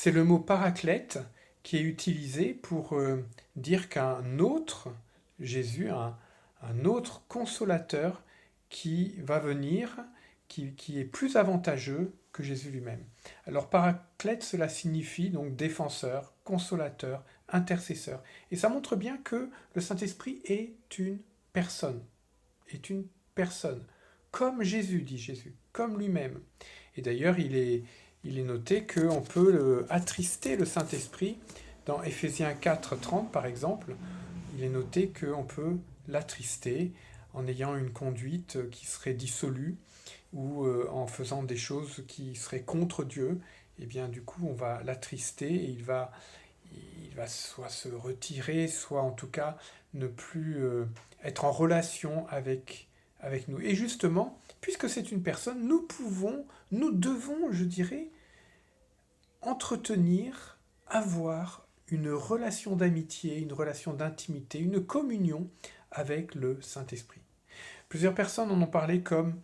C'est le mot paraclète qui est utilisé pour dire qu'un autre, Jésus, un autre consolateur qui va venir, qui est plus avantageux que Jésus lui-même. Alors paraclète, cela signifie donc défenseur, consolateur, intercesseur. Et ça montre bien que le Saint-Esprit est une personne, est une personne, comme Jésus, dit Jésus, comme lui-même. Et d'ailleurs, il est noté qu'on peut attrister le Saint-Esprit. Dans Éphésiens 4:30, par exemple, il est noté qu'on peut l'attrister en ayant une conduite qui serait dissolue ou en faisant des choses qui seraient contre Dieu. Et bien du coup, on va l'attrister et il va soit se retirer, soit en tout cas ne plus être en relation avec nous. Et justement, puisque c'est une personne, nous devons, je dirais, entretenir, avoir une relation d'amitié, une relation d'intimité, une communion avec le Saint-Esprit. Plusieurs personnes en ont parlé comme,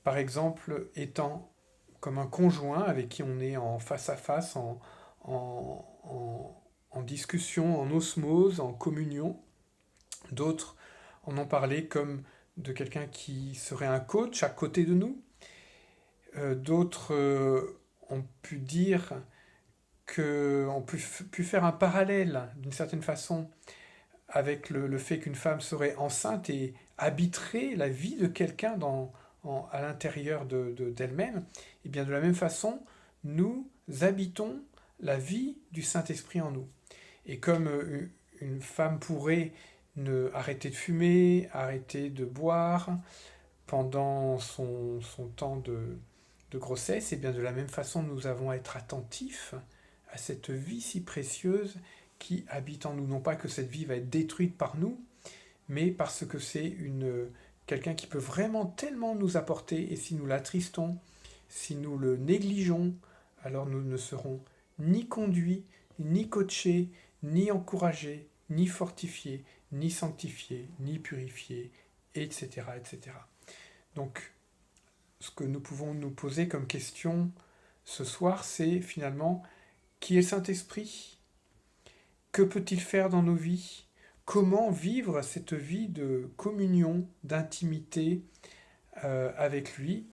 par exemple, étant comme un conjoint avec qui on est en face à face, en, en discussion, en osmose, en communion. D'autres en ont parlé comme de quelqu'un qui serait un coach à côté de nous. D'autres ont pu dire qu'on pu faire un parallèle d'une certaine façon avec le fait qu'une femme serait enceinte et habiterait la vie de quelqu'un à l'intérieur d'elle-même. Et bien de la même façon, nous habitons la vie du Saint-Esprit en nous. Et comme une femme pourrait arrêter de fumer, arrêter de boire pendant son temps de grossesse, et bien de la même façon, nous avons à être attentifs à cette vie si précieuse qui habite en nous. Non pas que cette vie va être détruite par nous, mais parce que c'est quelqu'un qui peut vraiment tellement nous apporter, et si nous l'attristons, si nous le négligeons, alors nous ne serons ni conduits, ni coachés, ni encouragés, ni fortifiés, ni sanctifiés, ni purifiés, etc., etc. Donc, ce que nous pouvons nous poser comme question ce soir, c'est finalement, qui est le Saint-Esprit? Que peut-il faire dans nos vies? Comment vivre cette vie de communion, d'intimité avec lui?